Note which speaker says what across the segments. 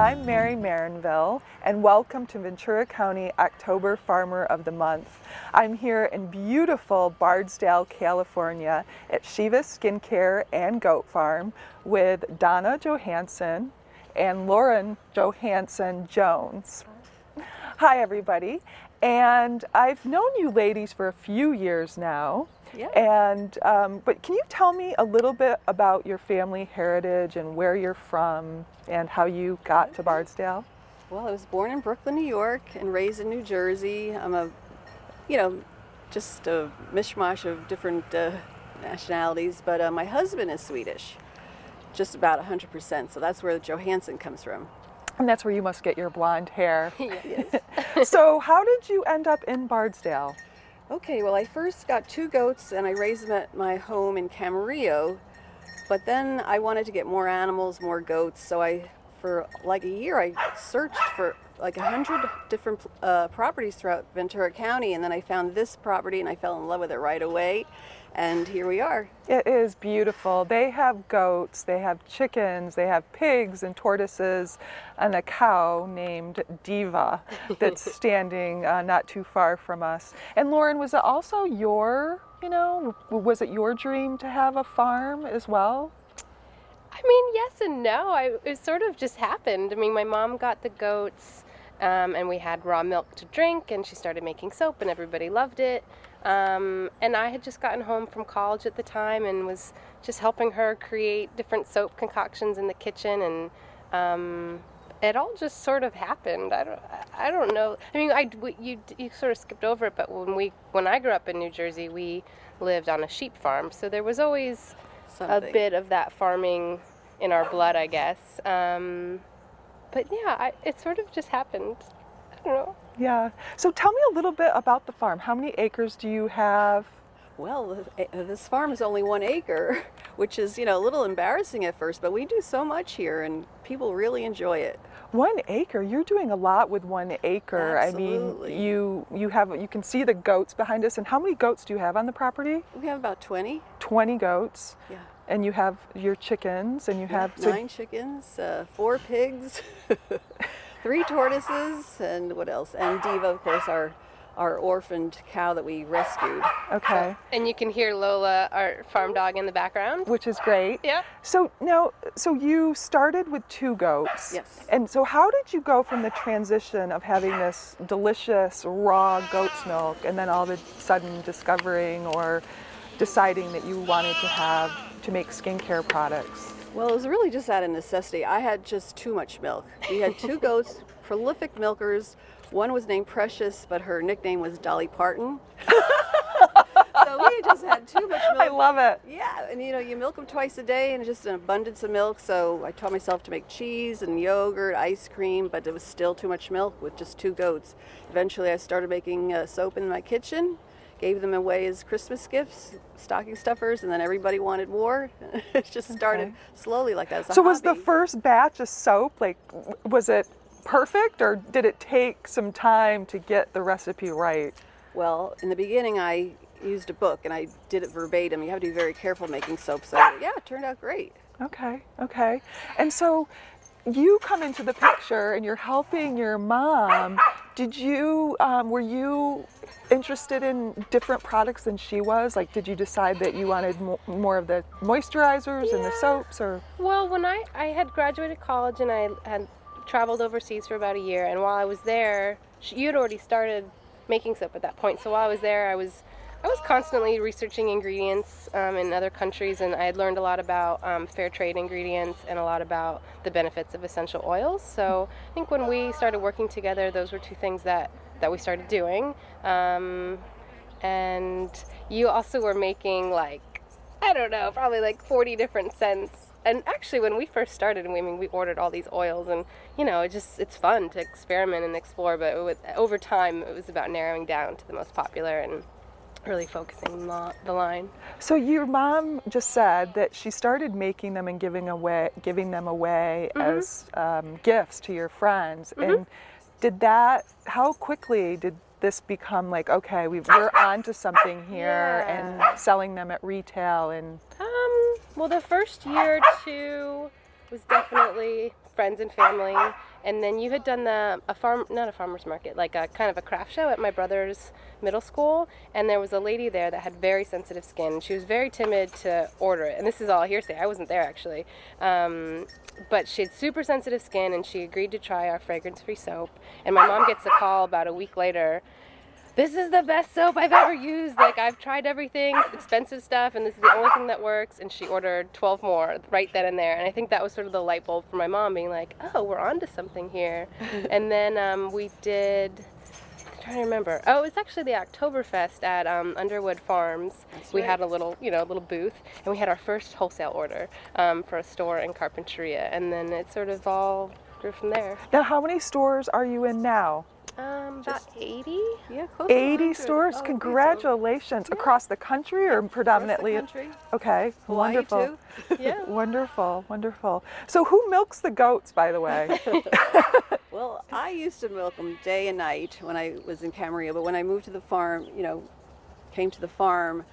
Speaker 1: I'm Mary Marinville, and welcome to Ventura County October Farmer of the Month. I'm here in beautiful Bardstown, California at Chivas Skincare and Goat Farm with Donna Johansson and Lauren Johansson Jones. Hi everybody, and I've known you ladies for a few years now.
Speaker 2: Yeah.
Speaker 1: And but can you tell me a little bit about your family heritage and where you're from and how you got to Bardstown?
Speaker 2: Well, I was born in Brooklyn, New York, and raised in New Jersey. I'm just a mishmash of different nationalities, but my husband is Swedish, just about 100%. So that's where the Johansson comes from.
Speaker 1: And that's where you must get your blonde hair.
Speaker 2: Yes.
Speaker 1: So how did you end up in Bardstown?
Speaker 2: Okay, well, I first got 2 goats and I raised them at my home in Camarillo, but then I wanted to get more animals, more goats, so for like a year, I searched for like 100 different properties throughout Ventura County, and then I found this property and I fell in love with it right away, and here we are.
Speaker 1: It is beautiful. They have goats, they have chickens, they have pigs and tortoises, and a cow named Diva that's standing not too far from us. And Lauren, was it also was it your dream to have a farm as well?
Speaker 3: I mean, yes and no. It sort of just happened. I mean, my mom got the goats, and we had raw milk to drink, and she started making soap, and everybody loved it. And I had just gotten home from college at the time and was just helping her create different soap concoctions in the kitchen, and it all just sort of happened. I don't know. I mean, you sort of skipped over it, but when I grew up in New Jersey, we lived on a sheep farm, so there was always a bit of that farming in our blood, I guess. But yeah, it sort of just happened. I don't know.
Speaker 1: Yeah. So tell me a little bit about the farm. How many acres do you have?
Speaker 2: Well, this farm is only 1 acre, which is, a little embarrassing at first, but we do so much here and people really enjoy it.
Speaker 1: 1 acre? You're doing a lot with 1 acre.
Speaker 2: Absolutely.
Speaker 1: I mean, you can see the goats behind us. And how many goats do you have on the property?
Speaker 2: We have about 20.
Speaker 1: 20 goats.
Speaker 2: Yeah.
Speaker 1: And you have your chickens, and you have
Speaker 2: 9 chickens, 4 pigs, 3 tortoises, and what else? And Diva, of course, our orphaned cow that we rescued.
Speaker 1: Okay.
Speaker 3: And you can hear Lola, our farm dog, in the background.
Speaker 1: Which is great.
Speaker 3: Yeah.
Speaker 1: So you started with 2 goats.
Speaker 2: Yes.
Speaker 1: And so how did you go from the transition of having this delicious raw goat's milk and then all of a sudden discovering or deciding that you wanted to make skincare products?
Speaker 2: Well, it was really just out of necessity. I had just too much milk. We had 2 goats, prolific milkers. One was named Precious, but her nickname was Dolly Parton. So we just had too much milk.
Speaker 1: I love it.
Speaker 2: Yeah, and you milk them twice a day and just an abundance of milk. So I taught myself to make cheese and yogurt, ice cream, but it was still too much milk with just 2 goats. Eventually I started making soap in my kitchen, gave them away as Christmas gifts, stocking stuffers, and then everybody wanted more. It just started slowly like that.
Speaker 1: So was the first batch of soap, was it perfect, or did it take some time to get the recipe right?
Speaker 2: Well, in the beginning I used a book and I did it verbatim. You have to be very careful making soap, so yeah, it turned out great.
Speaker 1: Okay. And so you come into the picture and you're helping your mom. Were you interested in different products than she was? Like, did you decide that you wanted more of the moisturizers and the soaps, or?
Speaker 3: Well, when I had graduated college and I had traveled overseas for about a year, and while I was there, you'd already started making soap at that point. So while I was there, I was constantly researching ingredients in other countries, and I had learned a lot about fair trade ingredients and a lot about the benefits of essential oils. So I think when we started working together, those were 2 things that we started doing. And you also were making probably 40 different scents. And actually, when we first started, we ordered all these oils, and it's fun to experiment and explore. But over time, it was about narrowing down to the most popular and really focusing on the line.
Speaker 1: So your mom just said that she started making them and giving them away as gifts to your friends. And how quickly did this become okay, we're onto something here, and selling them at retail? And
Speaker 3: well, the first year or 2 was definitely friends and family, And then you had done not a farmer's market, like a kind of a craft show at my brother's middle school. And there was a lady there that had very sensitive skin. She was very timid to order it. And this is all hearsay. I wasn't there actually. But she had super sensitive skin, and she agreed to try our fragrance-free soap. And my mom gets a call about a week later. This is the best soap I've ever used. Like, I've tried everything, expensive stuff, and this is the only thing that works. And she ordered 12 more right then and there. And I think that was sort of the light bulb for my mom, being like, oh, we're onto something here. And then we did, I'm trying to remember. Oh, it was actually the Oktoberfest at Underwood Farms.
Speaker 2: That's
Speaker 3: We
Speaker 2: right.
Speaker 3: had a little booth, and we had our first wholesale order for a store in Carpinteria. And then it sort of all grew from there.
Speaker 1: Now, how many stores are you in now?
Speaker 3: About 80.
Speaker 2: Yeah, close to
Speaker 1: 80
Speaker 2: 100.
Speaker 1: stores.
Speaker 2: Oh, I think so.
Speaker 1: Congratulations. Across the country or predominantly?
Speaker 2: Across the country.
Speaker 1: Okay,
Speaker 2: Hawaii,
Speaker 1: wonderful.
Speaker 2: too.
Speaker 3: Yeah.
Speaker 1: Wonderful, wonderful. So who milks the goats, by the way?
Speaker 2: Well, I used to milk them day and night when I was in Camarillo, but when I moved to the farm, came to the farm,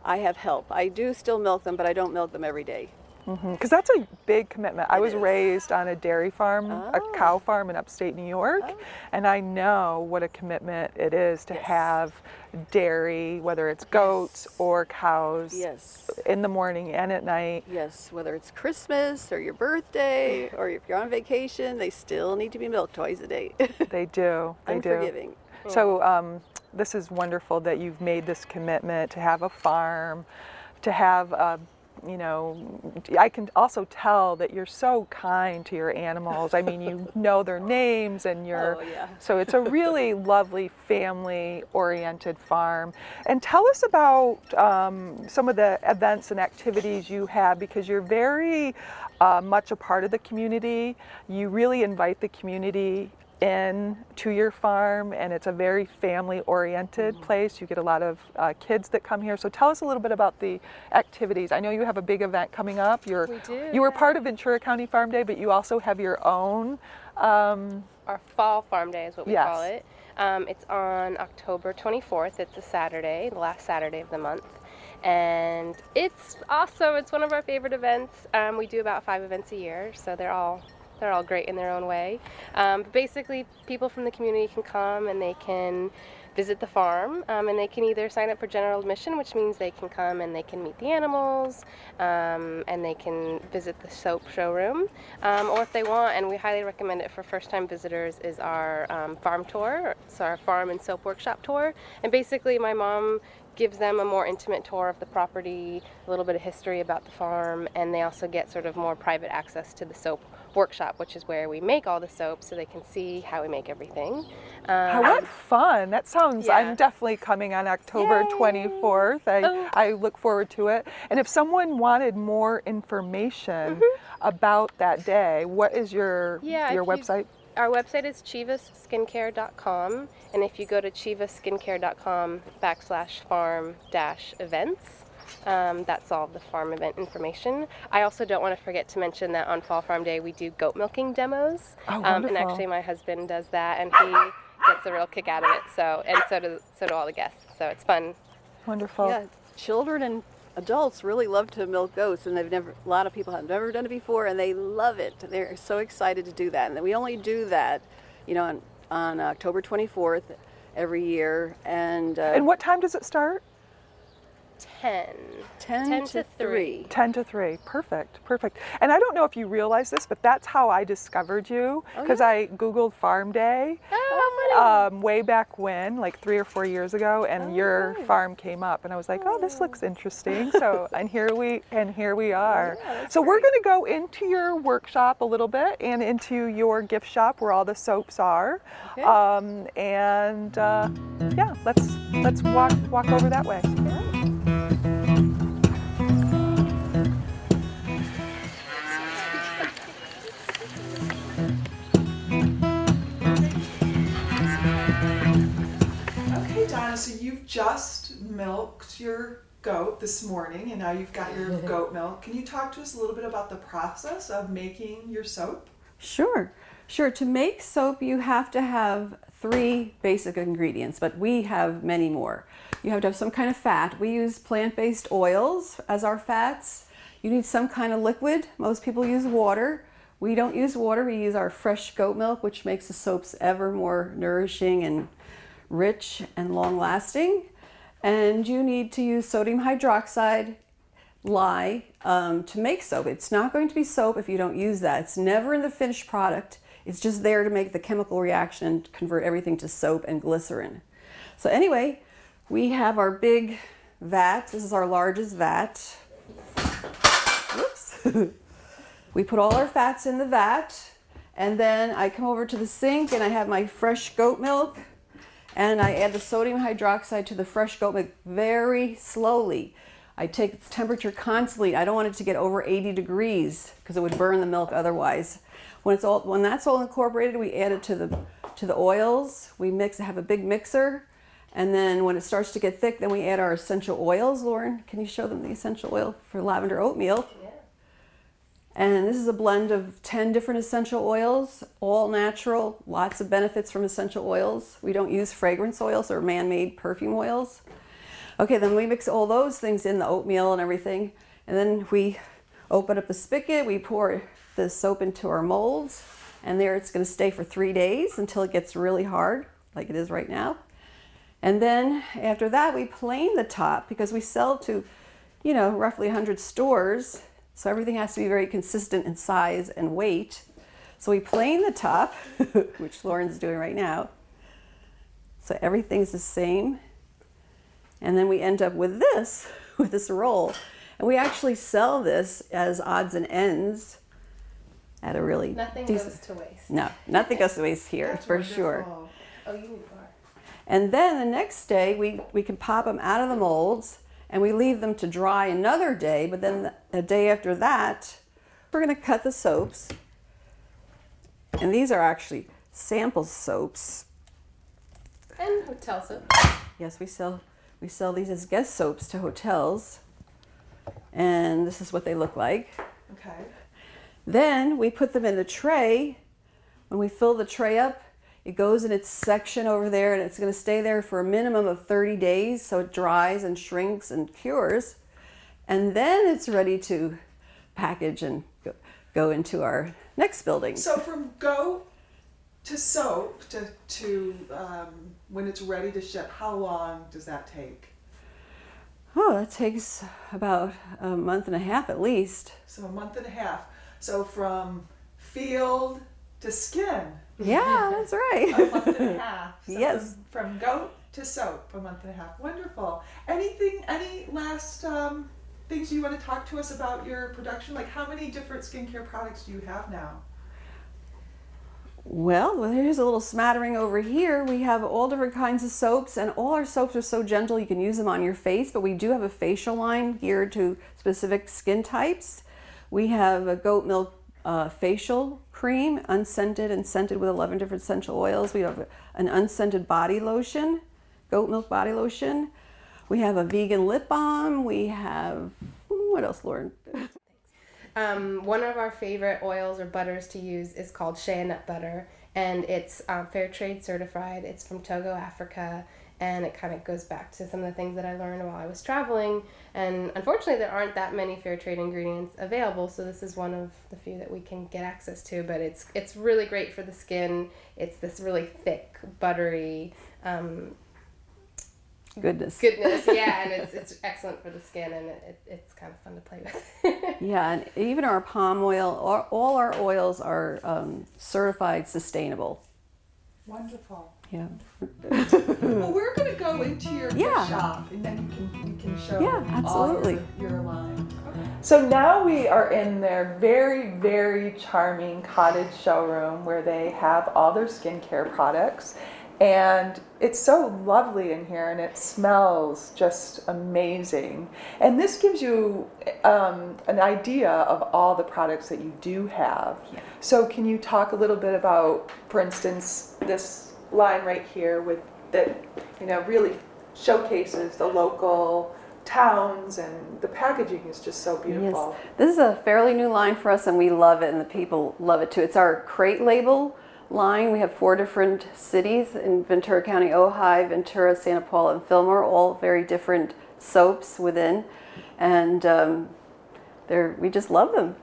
Speaker 2: I have help. I do still milk them, but I don't milk them every day.
Speaker 1: Because that's a big commitment. I was
Speaker 2: is.
Speaker 1: raised on a dairy farm, a
Speaker 2: Oh.
Speaker 1: cow farm in upstate New York,
Speaker 2: Oh.
Speaker 1: and I know what a commitment it is to
Speaker 2: Yes.
Speaker 1: have dairy, whether it's goats or cows,
Speaker 2: Yes.
Speaker 1: in the morning and at night.
Speaker 2: Yes, whether it's Christmas or your birthday or if you're on vacation, they still need to be milked twice a day.
Speaker 1: They do. They do.
Speaker 2: Unforgiving.
Speaker 1: So this is wonderful that you've made this commitment to have a farm, to have I can also tell that you're so kind to your animals. I mean, you know their names and you're,
Speaker 2: Oh, yeah.
Speaker 1: so it's a really lovely family-oriented farm. And tell us about some of the events and activities you have, because you're very much a part of the community. You really invite the community in to your farm, and it's a very family-oriented place. You get a lot of kids that come here. So tell us a little bit about the activities. I know you have a big event coming up.
Speaker 3: We do,
Speaker 1: You were
Speaker 3: yeah.
Speaker 1: part of Ventura County Farm Day, but you also have your own.
Speaker 3: Our fall farm day is what we
Speaker 1: Yes.
Speaker 3: call it. It's on October 24th. It's a Saturday, the last Saturday of the month. And it's awesome. It's one of our favorite events. We do about 5 events a year, so they're all great in their own way. But basically, people from the community can come and they can visit the farm, and they can either sign up for general admission, which means they can come and they can meet the animals, and they can visit the soap showroom, or if they want, and we highly recommend it for first-time visitors, is our farm tour. It's our farm and soap workshop tour. And basically, my mom gives them a more intimate tour of the property, a little bit of history about the farm, and they also get sort of more private access to the soap workshop, which is where we make all the soap, so they can see how we make everything.
Speaker 1: What fun! That sounds.
Speaker 3: Yeah.
Speaker 1: I'm definitely coming on October
Speaker 3: Yay.
Speaker 1: 24th.
Speaker 3: Oh.
Speaker 1: I look forward to it. And if someone wanted more information about that day, what is your
Speaker 3: Yeah, if you-
Speaker 1: website?
Speaker 3: Our website is chivasskincare.com, and if you go to chivasskincare.com/farm-events, that's all the farm event information. I also don't want to forget to mention that on Fall Farm Day we do goat milking demos.
Speaker 1: Oh,
Speaker 3: And
Speaker 1: wonderful.
Speaker 3: actually my husband does that, and he gets a real kick out of it. So do all the guests. So it's fun.
Speaker 1: Wonderful.
Speaker 2: Yeah, children and adults really love to milk goats, and a lot of people have never done it before, and they love it. They're so excited to do that, and we only do that, on October 24th every year, and
Speaker 1: And what time does it start?
Speaker 2: 10 to 3.
Speaker 1: 10 to 3. Perfect. And I don't know if you realize this, but that's how I discovered you,
Speaker 2: Oh,
Speaker 1: because
Speaker 2: yeah?
Speaker 1: I Googled Farm Day way back when, like 3 or 4 years ago, and your
Speaker 2: right.
Speaker 1: farm came up, and I was like, oh, this looks interesting. So, and here we are.
Speaker 2: Yeah, that's
Speaker 1: So we're
Speaker 2: great.
Speaker 1: going to go into your workshop a little bit and into your gift shop where all the soaps are.
Speaker 2: Okay.
Speaker 1: Yeah, let's walk over that way. Okay, Donna, so you've just milked your goat this morning, and now you've got your goat milk. Can you talk to us a little bit about the process of making your soap?
Speaker 4: Sure. To make soap, you have to have 3 basic ingredients, but we have many more. You have to have some kind of fat. We use plant-based oils as our fats. You need some kind of liquid. Most people use water. We don't use water, we use our fresh goat milk, which makes the soaps ever more nourishing and rich and long lasting. And you need to use sodium hydroxide lye to make soap. It's not going to be soap if you don't use that. It's never in the finished product. It's just there to make the chemical reaction and convert everything to soap and glycerin. So anyway, we have our big vat. This is our largest vat. Whoops. We put all our fats in the vat, and then I come over to the sink and I have my fresh goat milk, and I add the sodium hydroxide to the fresh goat milk very slowly. I take its temperature constantly. I don't want it to get over 80 degrees because it would burn the milk otherwise. When that's all incorporated, we add it to the oils. We have a big mixer, and then when it starts to get thick, then we add our essential oils. Lauren, can you show them the essential oil for lavender oatmeal? Yeah. And this is a blend of 10 different essential oils, all natural, lots of benefits from essential oils. We don't use fragrance oils or man-made perfume oils. Okay, then we mix all those things in, the oatmeal and everything, and then we open up the spigot, we pour the soap into our molds, and there it's going to stay for 3 days until it gets really hard, like it is right now. And then after that, we plane the top because we sell to, roughly 100 stores. So everything has to be very consistent in size and weight. So we plane the top, which Lauren's doing right now. So everything's the same. And then we end up with this roll. And we actually sell this as odds and ends at a really
Speaker 3: Nothing
Speaker 4: decent...
Speaker 3: goes to waste.
Speaker 4: No, nothing goes to waste here,
Speaker 1: That's
Speaker 4: for
Speaker 1: wonderful.
Speaker 4: sure.
Speaker 3: Oh, you need more.
Speaker 4: And then the next day, we can pop them out of the molds, and we leave them to dry another day, but then the day after that, we're going to cut the soaps. And these are actually sample soaps.
Speaker 3: And hotel soap.
Speaker 4: Yes, we sell these as guest soaps to hotels. And this is what they look like.
Speaker 1: Okay.
Speaker 4: Then we put them in the tray. When we fill the tray up, it goes in its section over there, and it's going to stay there for a minimum of 30 days, so it dries and shrinks and cures. And then it's ready to package and go into our next building.
Speaker 1: So from goat to soap to when it's ready to ship, how long does that take?
Speaker 4: Oh, that takes about a month and a half at least.
Speaker 1: So a month and a half. So from field to skin.
Speaker 4: Yeah, that's right.
Speaker 1: A month and a half. So
Speaker 4: Yes.
Speaker 1: From goat to soap, a month and a half. Wonderful. Any last things you want to talk to us about your production? Like how many different skincare products do you have now?
Speaker 4: Well, here's a little smattering over here. We have all different kinds of soaps, and all our soaps are so gentle you can use them on your face, but we do have a facial line geared to specific skin types. We have a goat milk facial cream, unscented and scented with 11 different essential oils. We have an unscented body lotion, goat milk body lotion. We have a vegan lip balm. We have, what else, Lauren?
Speaker 3: One of our favorite oils or butters to use is called shea nut butter, and it's fair trade certified. It's from Togo, Africa, and it kind of goes back to some of the things that I learned while I was traveling. And unfortunately, there aren't that many fair trade ingredients available, so this is one of the few that we can get access to. But it's really great for the skin. It's this really thick, buttery
Speaker 4: Goodness,
Speaker 3: yeah, and it's excellent for the skin, and it's kind of fun to play with.
Speaker 4: Yeah, and even our palm oil, all our oils are certified sustainable.
Speaker 1: Wonderful.
Speaker 4: Yeah.
Speaker 1: Well, we're going to go into your
Speaker 4: Yeah.
Speaker 1: shop, and then you can show
Speaker 4: Yeah, absolutely.
Speaker 1: all your line. So now we are in their very, very charming cottage showroom where they have all their skincare products. And it's so lovely in here, and it smells just amazing. And this gives you an idea of all the products that you do have.
Speaker 4: Yeah.
Speaker 1: So can you talk a little bit about, for instance, this line right here with that, really showcases the local towns, and the packaging is just so beautiful.
Speaker 4: Yes. This is a fairly new line for us, and we love it, and the people love it too. It's our crate label line. We have 4 different cities in Ventura County: Ojai, Ventura, Santa Paula, and Fillmore, all very different soaps within. And we just love them.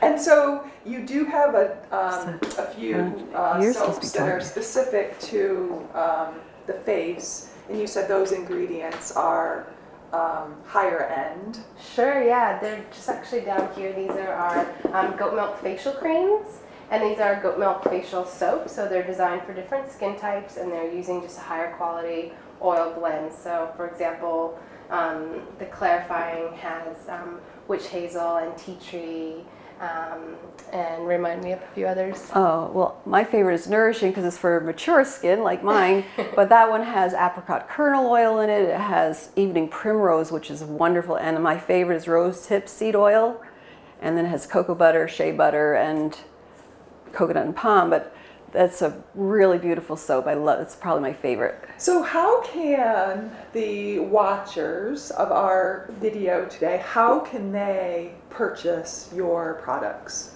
Speaker 1: And so you do have a few
Speaker 4: Here's supposed to be
Speaker 1: soaps that are
Speaker 4: dark.
Speaker 1: specific to the face, and you said those ingredients are higher end.
Speaker 3: Sure, yeah, they're just actually down here. These are our goat milk facial creams, and these are goat milk facial soaps. So they're designed for different skin types, and they're using just a higher quality oil blend. So, for example, the clarifying has witch hazel and tea tree, and remind me of a few others.
Speaker 4: Oh, well, my favorite is Nourishing because it's for mature skin like mine, but that one has apricot kernel oil in it. It has evening primrose, which is wonderful, and my favorite is rose hip seed oil, and then it has cocoa butter, shea butter, and coconut and palm, but that's a really beautiful soap. It's probably my favorite.
Speaker 1: So how can the watchers of our video today, how can they purchase your products?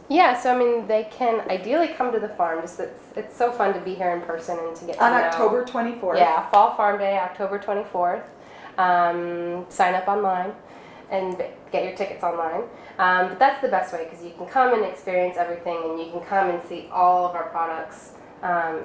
Speaker 3: Yeah, so I mean, they can ideally come to the farm. Just it's so fun to be here in person and to get to
Speaker 1: On
Speaker 3: know.
Speaker 1: October 24th.
Speaker 3: Yeah, Fall Farm Day, October 24th. Sign up online and get your tickets online. But that's the best way because you can come and experience everything, and you can come and see all of our products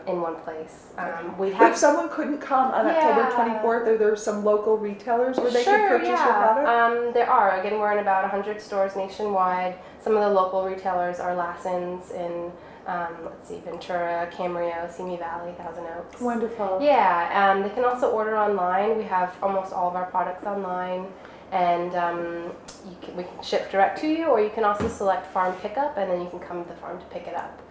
Speaker 3: in one place. We
Speaker 1: But
Speaker 3: have
Speaker 1: if someone couldn't come on October 24th, are there some local retailers where they can purchase your product?
Speaker 3: There are. Again, we're in about 100 stores nationwide. Some of the local retailers are Lassen's in, let's see, Ventura, Camarillo, Simi Valley, Thousand Oaks.
Speaker 1: Wonderful.
Speaker 3: Yeah, they can also order online. We have almost all of our products online, and we can ship direct to you, or you can also select farm pickup, and then you can come to the farm to pick it up.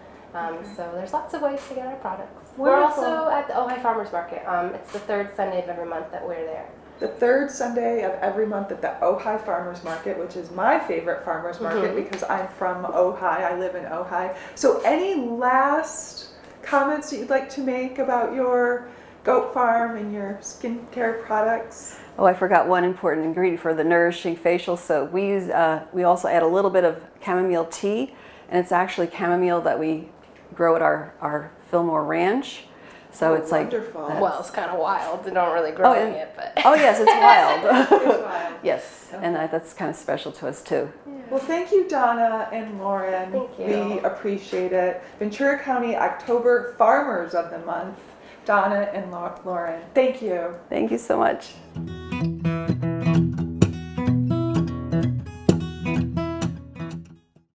Speaker 3: So there's lots of ways to get our products.
Speaker 1: Wonderful.
Speaker 3: We're also at the Ojai Farmers Market. It's the third Sunday of every month that we're there.
Speaker 1: The third Sunday of every month at the Ojai Farmers Market, which is my favorite farmers market because I'm from Ojai. I live in Ojai. So any last comments that you'd like to make about your goat farm and your skincare products?
Speaker 4: Oh, I forgot one important ingredient for the Nourishing facial soap. We also add a little bit of chamomile tea, and it's actually chamomile that we grow at our Fillmore Ranch. So it's like
Speaker 1: wonderful.
Speaker 3: Well, it's kind of wild. They don't really grow it, but
Speaker 4: oh yes, it's wild.
Speaker 1: It's wild.
Speaker 4: Yes, and that's kind of special to us too.
Speaker 1: Well, thank you, Donna and Lauren.
Speaker 3: Thank you.
Speaker 1: We appreciate it. Ventura County October Farmers of the Month, Donna and Lauren. Thank you.
Speaker 4: Thank you so much.